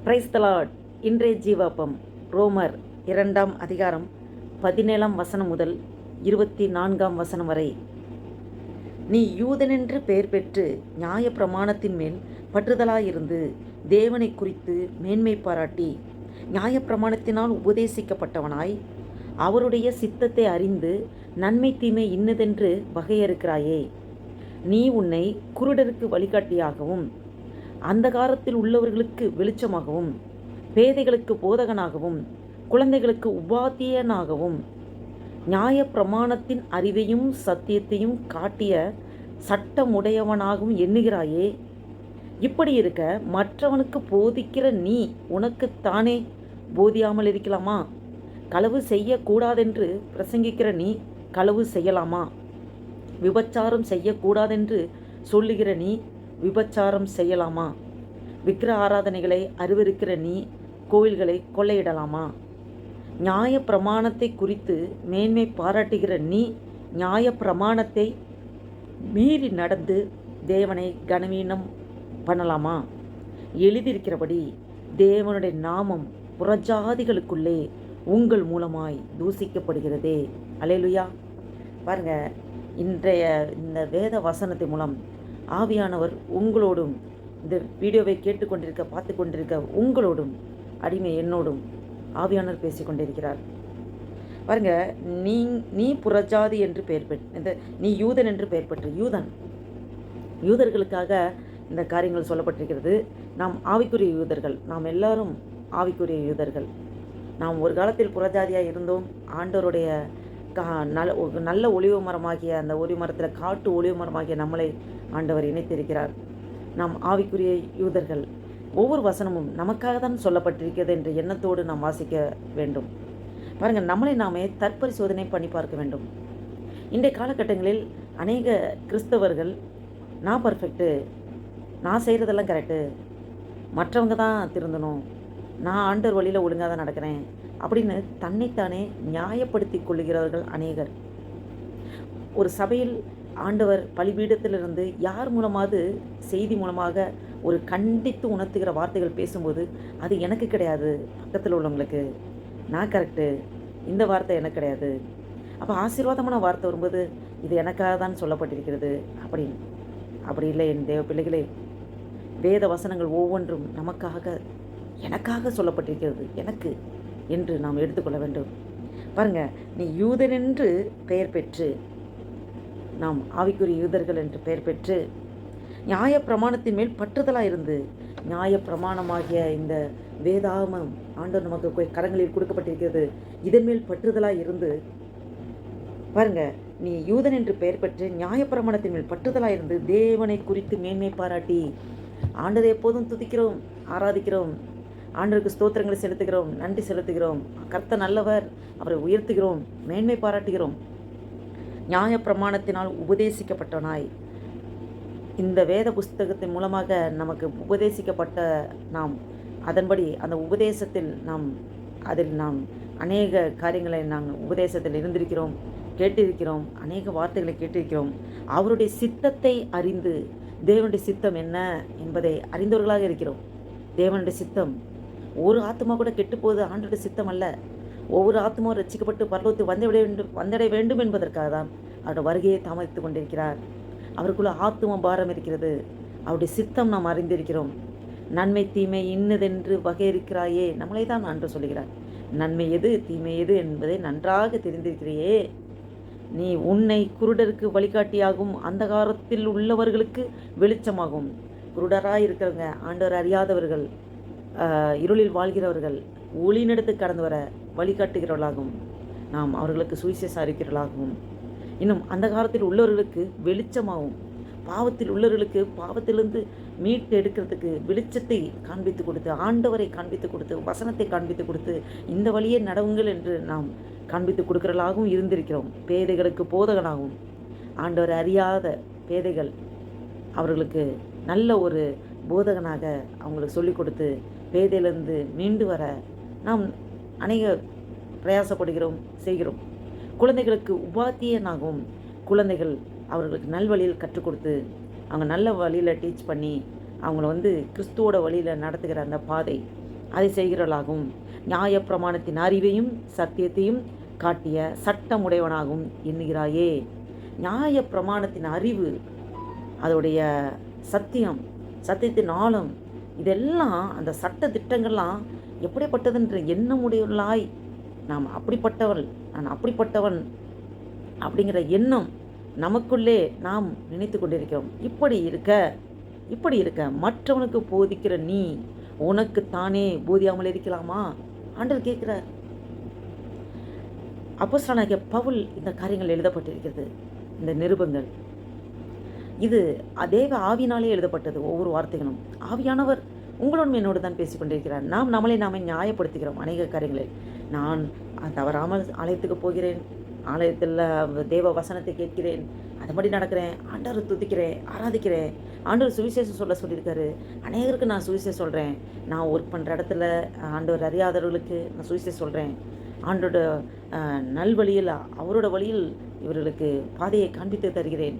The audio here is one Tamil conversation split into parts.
Price the Lord. இன்றைய ஜீவாப்பம் ரோமர் 2ஆம் அதிகாரம் 17ஆம் வசனம் முதல் 24ஆம் வசனம் வரை. நீ யூதனென்று பெயர் பெற்று நியாய பிரமாணத்தின் மேல் பற்றுதலாயிருந்து தேவனை குறித்து மேன்மை பாராட்டி நியாய பிரமாணத்தினால் உபதேசிக்கப்பட்டவனாய் அவருடைய சித்தத்தை அறிந்து நன்மை தீமை இன்னதென்று வகையறுக்கிறாயே. நீ உன்னை குருடருக்கு வழிகாட்டியாகவும் அந்தகாரத்தில் உள்ளவர்களுக்கு வெளிச்சமாகவும் பேதைகளுக்கு போதகனாகவும் குழந்தைகளுக்கு உபாத்தியனாகவும் நியாய பிரமாணத்தின் அறிவையும் சத்தியத்தையும் காட்டிய சட்டமுடையவனாகவும் எண்ணுகிறாயே. இப்படி இருக்க மற்றவனுக்கு போதிக்கிற நீ உனக்குத்தானே போதியாமல் இருக்கலாமா? களவு செய்யக்கூடாதென்று பிரசங்கிக்கிற நீ களவு செய்யலாமா? விபச்சாரம் செய்யக்கூடாதென்று சொல்லுகிற நீ விபச்சாரம் செய்யலாமா? விக்கிர ஆராதனைகளை அறிவிருக்கிற நீ கோயில்களை கொள்ளையிடலாமா? நியாய பிரமாணத்தை குறித்து மேன்மை பாராட்டுகிற நீ நியாய பிரமாணத்தை மீறி நடந்து தேவனை கனவீனம் பண்ணலாமா? எழுதியிருக்கிறபடி தேவனுடைய நாமம் புறஜாதிகளுக்குள்ளே உங்கள் மூலமாய் தூசிக்கப்படுகிறதே. அல்லேலூயா. பாருங்க, இன்றைய இந்த வேத வசனத்தின் மூலம் ஆவியானவர் உங்களோடும், இந்த வீடியோவை கேட்டுக்கொண்டிருக்க பார்த்து கொண்டிருக்க உங்களோடும், அடிமை என்னோடும் ஆவியானவர் பேசிக்கொண்டிருக்கிறார். பாருங்க, நீ புறஜாதி என்று பெயர் பெற்று, நீ யூதன் என்று பெயர் பெற்று, யூதர்களுக்காக இந்த காரியங்கள் சொல்லப்பட்டிருக்கிறது. நாம் ஆவிக்குரிய யூதர்கள், நாம் எல்லாரும் ஆவிக்குரிய யூதர்கள். நாம் ஒரு காலத்தில் புறஜாதியாக இருந்தோம். ஆண்டவருடைய நல்ல ஒளிவு மரமாகிய அந்த ஒளிவு மரத்தில் காட்டு ஒளிவு மரமாகிய நம்மளை ஆண்டவர் இணைத்திருக்கிறார். நாம் ஆவிக்குரிய யூதர்கள். ஒவ்வொரு வசனமும் நமக்காக தான் சொல்லப்பட்டிருக்கிறது என்ற எண்ணத்தோடு நாம் வாசிக்க வேண்டும். பாருங்கள், நம்மளை நாமே தற்பரிசோதனை பண்ணி பார்க்க வேண்டும். இன்றைய காலகட்டங்களில் அநேக கிறிஸ்தவர்கள் நான் பர்ஃபெக்ட்டு, நான் செய்கிறதெல்லாம் கரெக்டு, மற்றவங்க தான் திருந்தணும், நான் ஆண்டவர் வழியில் ஒழுங்காக தான் நடக்கிறேன் அப்படின்னு தன்னைத்தானே நியாயப்படுத்தி கொள்ளுகிறவர்கள் அநேகர். ஒரு சபையில் ஆண்டவர் பலிபீடத்திலிருந்து யார் மூலமாவது செய்தி மூலமாக ஒரு கண்டித்து உணர்த்துகிற வார்த்தைகள் பேசும்போது அது எனக்கு கிடையாது, பக்கத்தில் உள்ளவங்களுக்கு நான் கரெக்டு, இந்த வார்த்தை எனக்கு கிடையாது. அப்போ ஆசீர்வாதமான வார்த்தை வரும்போது இது எனக்காக தான் சொல்லப்பட்டிருக்கிறது அப்படின்னு. அப்படி இல்லை என் தேவ பிள்ளைகளே. வேத வசனங்கள் ஒவ்வொன்றும் நமக்காக, எனக்காக சொல்லப்பட்டிருக்கிறது, எனக்கு என்று நாம் எடுத்துக்கொள்ள வேண்டும். பாருங்கள், நீ யூதன் என்று பெயர் பெற்று, நாம் ஆவிக்குரிய யூதர்கள் என்று பெயர் பெற்று நியாய பிரமாணத்தின் மேல் பற்றுதலாக இருந்து, நியாய பிரமாணமாகிய இந்த வேதாமம் ஆண்டவர் நமக்கு கரங்களில் கொடுக்கப்பட்டிருக்கிறது, இதன் மேல் பற்றுதலாக இருந்து, பாருங்க, நீ யூதன் என்று பெயர் பெற்று நியாய பிரமாணத்தின் மேல் பற்றுதலாக இருந்து தேவனை குறித்து மேன்மை பாராட்டி, ஆண்டவரை எப்போதும் துதிக்கிறோம், ஆராதிக்கிறோம், ஆண்டவருக்கு ஸ்தோத்திரங்களை செலுத்துகிறோம், நன்றி செலுத்துகிறோம், கர்த்தர் நல்லவர், அவரை உயர்த்துகிறோம், மேன்மை பாராட்டுகிறோம். நியாய பிரமாணத்தினால் உபதேசிக்கப்பட்டவனாய், இந்த வேத புஸ்தகத்தின் மூலமாக நமக்கு உபதேசிக்கப்பட்ட நாம் அதன்படி அந்த உபதேசத்தில் அதில் நாம் அநேக காரியங்களை நாங்கள் உபதேசத்தில் இருந்திருக்கிறோம், கேட்டிருக்கிறோம், அநேக வார்த்தைகளை கேட்டிருக்கிறோம். அவருடைய சித்தத்தை அறிந்து, தேவனுடைய சித்தம் என்ன என்பதை அறிந்தவர்களாக இருக்கிறோம். தேவனுடைய சித்தம் ஒரு ஆத்மா கூட கெட்டுப்போது ஆண்டோடைய சித்தம் அல்ல. ஒவ்வொரு ஆத்மாவும் ரட்சிக்கப்பட்டு பரலோகத்தில் வந்தடைய வேண்டும் என்பதற்காக தான் அவருடைய வருகையை தாமதித்து கொண்டிருக்கிறார். அவருக்குள்ள ஆத்ம பாரம் இருக்கிறது. அவருடைய சித்தம் நாம் அறிந்திருக்கிறோம். நன்மை தீமை இன்னதென்று வகையிருக்கிறாயே, நம்மளை தான் ஆண்டு சொல்கிறார். நன்மை எது தீமை எது என்பதை நன்றாக தெரிந்திருக்கிறையே. நீ உன்னை குருடருக்கு வழிகாட்டியாகும் அந்தகாரத்தில் உள்ளவர்களுக்கு வெளிச்சமாகும். குருடராக இருக்கிறவங்க, ஆண்டவர் அறியாதவர்கள், இருளில் வாழ்கிறவர்கள் ஒளிநடத்து கடந்து வர வழிகாட்டுகிறவர்களாகவும் நாம் அவர்களுக்கு சுவிசேஷம் அறிக்கிறவர்களாகவும், இன்னும் அந்த காலத்தில் உள்ளவர்களுக்கு வெளிச்சமாகும், பாவத்தில் உள்ளவர்களுக்கு பாவத்திலிருந்து மீட்டு எடுக்கிறதுக்கு வெளிச்சத்தை காண்பித்து கொடுத்து, ஆண்டவரை காண்பித்து கொடுத்து, வசனத்தை காண்பித்து கொடுத்து, இந்த வழியே நடவுங்கள் என்று நாம் காண்பித்து கொடுக்கிறவர்களாகவும் இருந்திருக்கிறோம். பேதைகளுக்கு போதகனாகவும், ஆண்டவரை அறியாத பேதைகள் அவர்களுக்கு நல்ல ஒரு போதகனாக அவங்களுக்கு சொல்லிக் கொடுத்து பேதையிலிருந்து மீண்டு வர நாம் அநேக பிரயாசப்படுகிறோம், செய்கிறோம். குழந்தைகளுக்கு உபாத்தியனாகவும், குழந்தைகள் அவர்களுக்கு நல்வழியில் கற்றுக் கொடுத்து அவங்க நல்ல வழியில் டீச் பண்ணி அவங்கள கிறிஸ்துவோட வழியில் நடத்துகிற அந்த பாதை, அதை செய்கிறவர்களாகவும் நியாயப்பிரமாணத்தின் அறிவையும் சத்தியத்தையும் காட்டிய சட்டமுடையவனாகவும் எண்ணுகிறாயே. நியாயப்பிரமாணத்தின் அறிவு, அதோடைய சத்தியம், சத்தியத்தின் ஆழம், இதெல்லாம் அந்த சட்ட திட்டங்கள்லாம் எப்படிப்பட்டதுன்ற எண்ணமுடையவர்களாய் நாம் அப்படிப்பட்டவள், நான் அப்படிப்பட்டவன் அப்படிங்கிற எண்ணம் நமக்குள்ளே நாம் நினைத்து கொண்டிருக்கிறோம். இப்படி இருக்க மற்றவனுக்கு போதிக்கிற நீ உனக்கு தானே போதியாமல் இருக்கலாமா? ஆண்டவர் கேட்கிறார். அப்போஸ்தலனாகிய பவுல் இந்த காரியங்கள் எழுதப்பட்டிருக்கிறது. இந்த நிருபங்கள் இது தேவ ஆவியினாலே எழுதப்பட்டது. ஒவ்வொரு வார்த்தைகளும் ஆவியானவர் உங்களோடும் என்னோடு தான் பேசிக்கொண்டிருக்கிறார். நாம் நாமே நியாயப்படுத்துகிறோம் அநேக காரியங்களில். நான் தவறாமல் ஆலயத்துக்கு போகிறேன், ஆலயத்தில் தேவ வசனத்தை கேட்கிறேன், அதுபடி நடக்கிறேன், ஆண்டவரை துதிக்கிறேன், ஆராதிக்கிறேன், ஆண்டவர் சுவிசேஷம் சொல்லியிருக்காரு, அநேகருக்கு நான் சுவிசேஷம் சொல்கிறேன், நான் ஒர்க் பண்ணுற இடத்துல ஆண்டவர் அறியாதவர்களுக்கு நான் சுவிசேஷம் சொல்கிறேன், ஆண்டோட நல்வழியில் அவரோட வழியில் இவர்களுக்கு பாதையை காண்பித்து தருகிறேன்,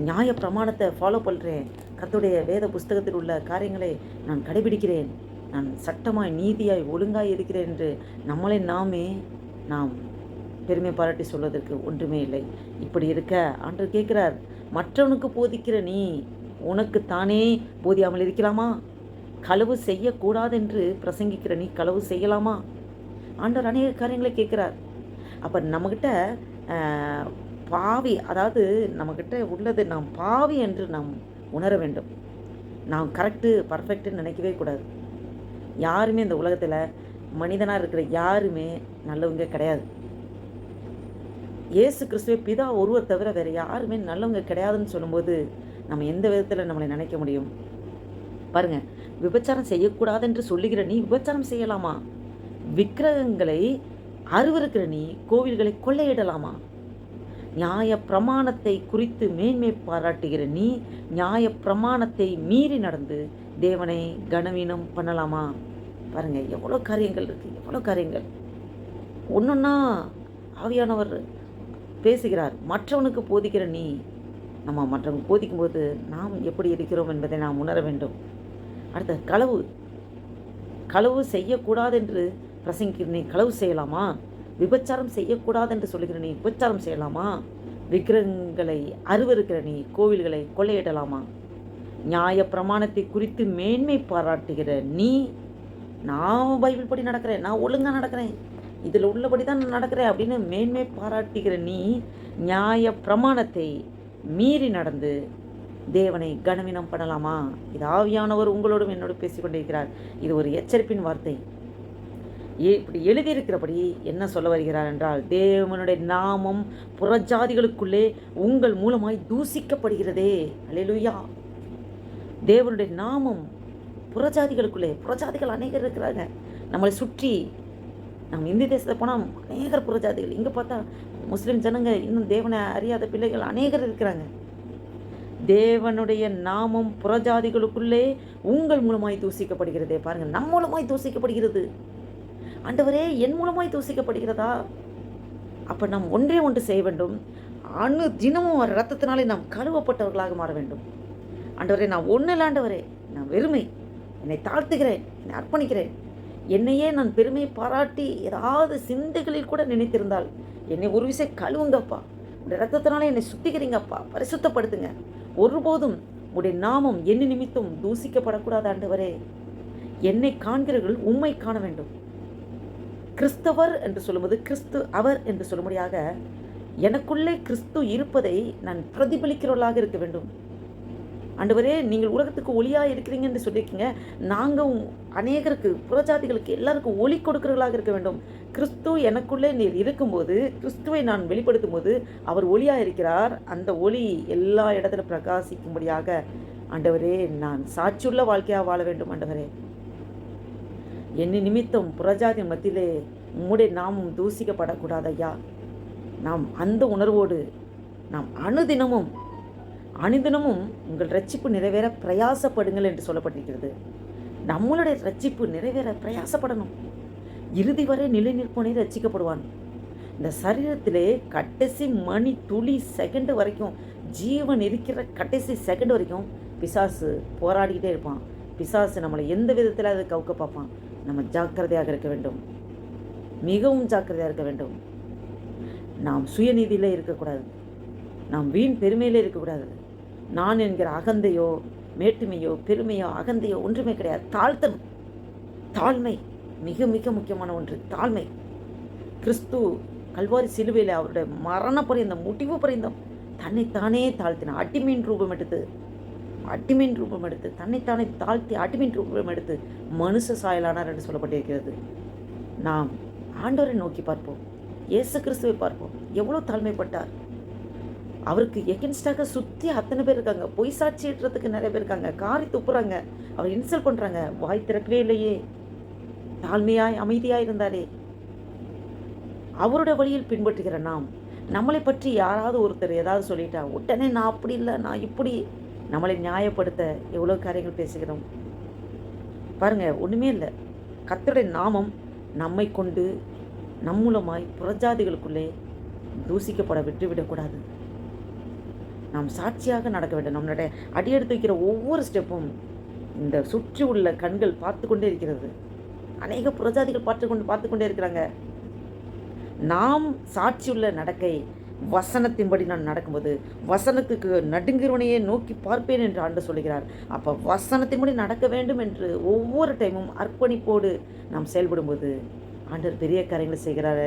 நியாய பிரமாணத்தை ஃபாலோ பண்ணுறேன், கர்த்தருடைய வேத புஸ்தகத்தில் உள்ள காரியங்களை நான் கடைபிடிக்கிறேன், நான் சட்டமாய் நீதியாய் ஒழுங்காய் இருக்கிறேன் என்று நம்மளை நாம் பெருமை பாராட்டி சொல்வதற்கு ஒன்றுமே இல்லை. இப்படி இருக்க ஆண்டவர் கேட்கிறார், மற்றவனுக்கு போதிக்கிற நீ உனக்கு தானே போதியாமல் இருக்கலாமா? களவு செய்யக்கூடாதென்று பிரசங்கிக்கிற நீ களவு செய்யலாமா? ஆண்டவர் அநேக காரியங்களை கேட்குறார். அப்போ நம்மக்கிட்ட பாவி, அதாவது நம்மக்கிட்ட உள்ளது நாம் பாவி என்று நாம் உணர வேண்டும். நாம் கரெக்டு பர்ஃபெக்டுன்னு நினைக்கவே கூடாது. யாருமே இந்த உலகத்தில் மனிதனாக இருக்கிற யாருமே நல்லவங்க கிடையாது. இயேசு கிறிஸ்துவே பிதா ஒருவர் தவிர வேறு யாருமே நல்லவங்க கிடையாதுன்னு சொல்லும்போது நம்ம எந்த விதத்தில் நம்மளை நினைக்க முடியும்? பாருங்கள், விபச்சாரம் செய்யக்கூடாதென்று சொல்லுகிற நீ விபச்சாரம் செய்யலாமா? விக்கிரகங்களை அருவருக்கிற நீ கோவில்களை கொள்ளையிடலாமா? நியாய பிரமாணத்தை குறித்து மேன்மை பாராட்டுகிற நீ நியாய பிரமாணத்தை மீறி நடந்து தேவனை கனவீனம் பண்ணலாமா? பாருங்கள், எவ்வளோ காரியங்கள் இருக்குது, எவ்வளோ காரியங்கள். ஒன்றுன்னா ஆவியானவர் பேசுகிறார். மற்றவனுக்கு போதிக்கிற நீ, நம்ம மற்றவங்க போதிக்கும்போது நாம் எப்படி இருக்கிறோம் என்பதை நாம் உணர வேண்டும். அடுத்த களவு செய்யக்கூடாது என்று பிரசங்கிக்கிற நீ களவு செய்யலாமா? விபச்சாரம் செய்யக்கூடாது என்று சொல்லுகிற நீ விபச்சாரம் செய்யலாமா? விக்கிரகங்களை அருவருக்கிற நீ கோவில்களை கொள்ளையிடலாமா? நியாய பிரமாணத்தை குறித்து மேன்மை பாராட்டுகிற நீ, நான் பைபிள் படி நடக்கிறேன், நான் ஒழுங்காக நடக்கிறேன், இதில் உள்ளபடி தான் நடக்கிறேன் அப்படின்னு மேன்மை பாராட்டுகிற நீ நியாய பிரமாணத்தை மீறி நடந்து தேவனை கனவீனம் பண்ணலாமா? இது ஆவியானவர் உங்களோடும் என்னோடு பேசிக்கொண்டிருக்கிறார். இது ஒரு எச்சரிப்பின் வார்த்தை. இப்படி எழுதியிருக்கிறபடி என்ன சொல்ல வருகிறார் என்றால், தேவனுடைய நாமம் புறஜாதிகளுக்குள்ளே உங்கள் மூலமாய் தூசிக்கப்படுகிறதே. அல்லேலூயா. தேவனுடைய நாமம் புறஜாதிகள் அநேகர் இருக்கிறாங்க நம்மளை சுற்றி. நம்ம இந்திய தேசத்தில் போனால் அநேகர் புறஜாதிகள், இங்கே பார்த்தா முஸ்லீம் ஜனங்க, இன்னும் தேவனை அறியாத பிள்ளைகள் அநேகர் இருக்கிறாங்க. தேவனுடைய நாமம் புறஜாதிகளுக்குள்ளே உங்கள் மூலமாய் தூசிக்கப்படுகிறதே. பாருங்கள், நம் மூலமாய் தூசிக்கப்படுகிறது. ஆண்டவரே, என் மூலமாய் தூசிக்கப்படுகிறதா? அப்போ நாம் ஒன்று செய்ய வேண்டும். தினமும் வர ரத்தத்தினாலே நாம் கழுவப்பட்டவர்களாக மாற வேண்டும். ஆண்டவரே, நான் ஒன்றும் இல்லை ஆண்டவரே, நான் வெறுமை, என்னை தாழ்த்துகிறேன், என்னை அர்ப்பணிக்கிறேன். என்னையே நான் பெருமை பாராட்டி ஏதாவது சிந்தைகளில் கூட நினைத்திருந்தால் என்னை ஒரு விஷயம் கழுவுங்கப்பா, உடைய ரத்தத்தினாலே என்னை சுத்திக்கிறீங்கப்பா, பரிசுத்தப்படுத்துங்க. ஒருபோதும் உடைய நாமம் என்ன நிமித்தம் தூசிக்கப்படக்கூடாது ஆண்டவரே. என்னை காண்கிறவர்கள் உம்மை காண வேண்டும். கிறிஸ்தவர் என்று சொல்லும்போது கிறிஸ்து அவர் என்று சொல்லும்படியாக எனக்குள்ளே கிறிஸ்து இருப்பதை நான் பிரதிபலிக்கிறவர்களாக இருக்க வேண்டும். ஆண்டவரே, நீங்கள் உலகத்துக்கு ஒளியாக இருக்கிறீங்க என்று சொல்லியிருக்கீங்க. நாங்கள் அநேகருக்கு, புறஜாதிகளுக்கு எல்லாருக்கும் ஒளி கொடுக்கிறவர்களாக இருக்க வேண்டும். கிறிஸ்து எனக்குள்ளே நீர் இருக்கும்போது, கிறிஸ்துவை நான் வெளிப்படுத்தும் போது அவர் ஒளியாக இருக்கிறார். அந்த ஒளி எல்லா இடத்துல பிரகாசிக்கும்படியாக ஆண்டவரே நான் சாட்சியுள்ள வாழ்க்கையாக வாழ வேண்டும். ஆண்டவரே, என்னை நிமித்தம் புறஜாதி மத்தியிலே உம்முடைய நாமும் தூசிக்கப்படக்கூடாது ஐயா. நாம் அந்த உணர்வோடு நாம் அனுதினமும் உங்கள் ரட்சிப்பு நிறைவேற பிரயாசப்படுங்கள் என்று சொல்லப்பட்டிருக்கிறது. நம்மளுடைய ரட்சிப்பு நிறைவேற பிரயாசப்படணும். இறுதி வரை நிலை நிற்பவனே ரட்சிக்கப்படுவான். இந்த சரீரத்திலே கடைசி மணி துளி செகண்ட் வரைக்கும், ஜீவன் இருக்கிற கடைசி செகண்ட் வரைக்கும் பிசாசு போராடிக்கிட்டே இருப்பான். பிசாசு நம்மளை எந்த விதத்தில் அது கவுக்க பார்ப்பான். நம்ம ஜாக்கிரதையாக இருக்க வேண்டும், மிகவும் ஜாக்கிரதையாக இருக்க வேண்டும். நாம் சுயநீதியில் இருக்கக்கூடாது, நாம் வீண் பெருமையில் இருக்கக்கூடாது. நான் என்கிற அகந்தையோ மேட்டுமையோ பெருமையோ அகந்தையோ ஒன்றுமே கிடையாது. தாழ்மை மிக மிக முக்கியமான ஒன்று. தாழ்மை. கிறிஸ்து கல்வாரி சிலுவையில் அவருடைய மரண பரியந்தம், முடிவு பரியந்தம் தன்னைத்தானே தாழ்த்தினார். அடிமையின் ரூபம் எடுத்து தன்னைத்தானே தாழ்த்தி அடிமையின் ரூபம் எடுத்து மனுஷ சாயலானார் என்று சொல்லப்பட்டிருக்கிறது. நாம் ஆண்டவரை நோக்கி பார்ப்போம், இயேசு கிறிஸ்துவை பார்ப்போம். எவ்வளோ தாழ்மைப்பட்டார். அவருக்கு எகென்ஸ்டாக சுற்றி அத்தனை பேர் இருக்காங்க, பொய் சாட்சியிடுறதுக்கு நிறைய பேர் இருக்காங்க, காரி துப்புறாங்க, அவர் இன்சல்ட் பண்ணுறாங்க, வாய் திறக்கவே இல்லையே, தாழ்மையாய் அமைதியாக இருந்தாரே. அவருடைய வழியில் பின்பற்றுகிற நாம், நம்மளை பற்றி யாராவது ஒருத்தர் ஏதாவது சொல்லிட்டா உடனே நான் அப்படி இல்லை, நான் இப்படி, நம்மளை நியாயப்படுத்த எவ்வளோ காரியங்கள் பேசுகிறோம் பாருங்கள். ஒன்றுமே இல்லை. கர்த்தருடைய நாமம் நம்மை கொண்டு நம் மூலமாய் புறஜாதிகளுக்குள்ளே தூசிக்கப்பட விட்டுவிடக்கூடாது. நாம் சாட்சியாக நடக்க வேண்டும். நம்மளுடைய அடியெடுத்து வைக்கிற ஒவ்வொரு ஸ்டெப்பும் இந்த சுற்றி உள்ள கண்கள் பார்த்து கொண்டே இருக்கிறது. அநேக புறஜாதிகள் பார்த்து கொண்டே இருக்கிறாங்க. நாம் சாட்சியுள்ள நடக்கை வசனத்தின்படி நான் நடக்கும்போது வசனத்துக்கு நடுங்கிறவனையே நோக்கி பார்ப்பேன் என்று ஆண்டு சொல்கிறார். அப்போ வசனத்தின்படி நடக்க வேண்டும் என்று ஒவ்வொரு டைமும் அர்ப்பணிப்போடு நாம் செயல்படும்போது ஆண்டவர் பெரிய காரியங்களை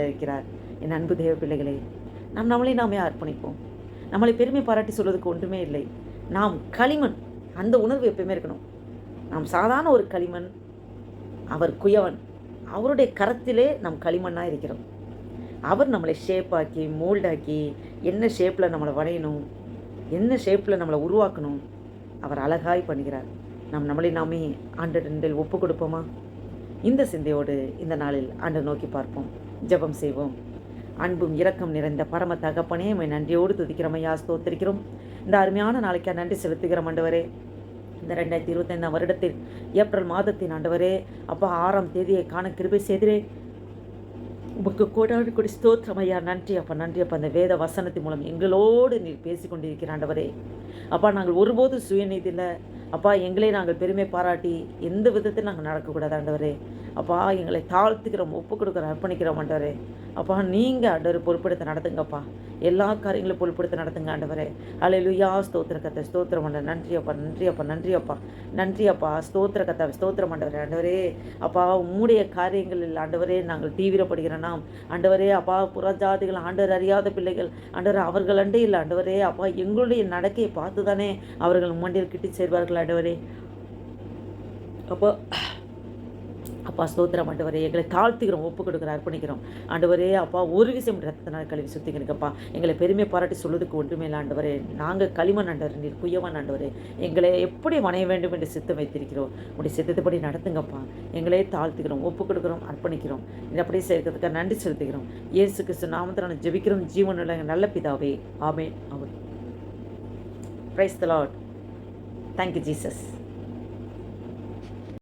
இருக்கிறார். என் அன்பு தேவ பிள்ளைகளே, நாம் நாமே அர்ப்பணிப்போம். நம்மளை பெருமை பாராட்டி சொல்வதற்கு ஒன்றுமே இல்லை. நாம் களிமண், அந்த உணர்வு எப்பயுமே இருக்கணும். நாம் சாதாரண ஒரு களிமண், அவர் குயவன். அவருடைய கரத்திலே நாம் களிமண்ணாக இருக்கிறோம். அவர் நம்மளை ஷேப்பாக்கி மோல்டாக்கி என்ன ஷேப்பில் நம்மளை வரையணும், என்ன ஷேப்பில் நம்மளை உருவாக்கணும், அவர் அழகாய் பண்ணுகிறார். நம்மளை நாமே ஆண்டவரில் ஒப்பு கொடுப்போமா? இந்த சிந்தையோடு இந்த நாளில் ஆண்டவர் நோக்கி பார்ப்போம், ஜெபம் செய்வோம். அன்பும் இரக்கம் நிறைந்த பரம தகப்பனே, உம்மை நன்றியோடு துதிக்கிறோம் ஐயா, ஸ்தோத்திரிக்கிறோம். இந்த அருமையான நாளைக்கா நன்றி செலுத்துகிறோம் ஆண்டவரே. இந்த 2025 வருடத்தில் ஏப்ரல் மாதத்தின் ஆண்டவரே அப்பா 6ஆம் தேதியை காண கிருபை செய்கிறே. உமக்கு கோடாடு கொடி ஸ்தோத்திரம் ஐயா. நன்றி அப்பா, நன்றி அப்பா. அந்த வேத வசனத்தின் மூலம் எங்களோடு நீர் பேசி கொண்டிருக்கிற ஆண்டவரே அப்பா, நாங்கள் ஒருபோதும் சுயநீதியில் அப்பா எங்களை நாங்கள் பெருமை பாராட்டி எந்த விதத்தில் நாங்கள் நடக்கக்கூடாது ஆண்டவரே. அப்பா எங்களை தாழ்த்துக்கிறோம், ஒப்பு கொடுக்குறோம், அர்ப்பணிக்கிறோம் ஆண்டவரே. அப்பா நீங்கள் ஆண்டவர் பொறுப்படுத்த நடத்துங்கப்பா, எல்லா காரியங்களும் பொறுப்படுத்த நடத்துங்க ஆண்டவரே. அல்லேலூயா, ஸ்தோத்திர கத்தை, ஸ்தோத்திரம் ஆண்டவர். நன்றி அப்பா, நன்றி அப்பா, நன்றி அப்பா, நன்றி அப்பா. ஸ்தோத்திர கத்தை, ஸ்தோத்திரம் ஆண்டவரே. ஆண்டவரே அப்பா உம்முடைய காரியங்களில் ஆண்டவரே நாங்கள் தீவிரப்படுகிற நாம் ஆண்டவரே அப்பா, புறஜாதிகள் ஆண்டவர் அறியாத பிள்ளைகள் ஆண்டவர், அவர்கள் அண்டே இல்லை ஆண்டவரே அப்பா, எங்களுடைய நடக்கையை பார்த்து தானே அவர்கள் மண்டியில் கிட்டி சேர்வார்கள் ஆண்டவரே. அப்போ அப்பா ஸ்தோத்திரம் ஆண்டவரே, எங்களை தாழ்த்துக்கிறோம், ஒப்பு கொடுக்குற அர்ப்பணிக்கிறோம் ஆண்டவரே. அப்பா ஒரு விஷயம் ரத்தத்தினால் கழுவி சுத்திக்கிறீங்கப்பா. எங்களை பெருமை பாராட்டி சொல்வதுக்கு ஒன்றுமே இல்லை ஆண்டவரே. நாங்கள் களிமண் ஆண்டவர், நீர் குயவன் ஆண்டவரே. எங்களை எப்படி வணைய வேண்டும் என்று சித்தம் வைத்திருக்கிறோம். உடைய சித்தத்தைப்படி நடத்துங்கப்பா. எங்களே தாழ்த்துக்கிறோம், ஒப்பு கொடுக்குறோம், அர்ப்பணிக்கிறோம். இது அப்படியே சேர்க்கிறதுக்கு நன்றி செலுத்துகிறோம். இயேசு கிறிஸ்து நாமத்தில் ஜெபிக்கிறோம் ஜீவனுள்ள நல்ல பிதாவே, amen. Amen. Praise the lord. Thank you Jesus.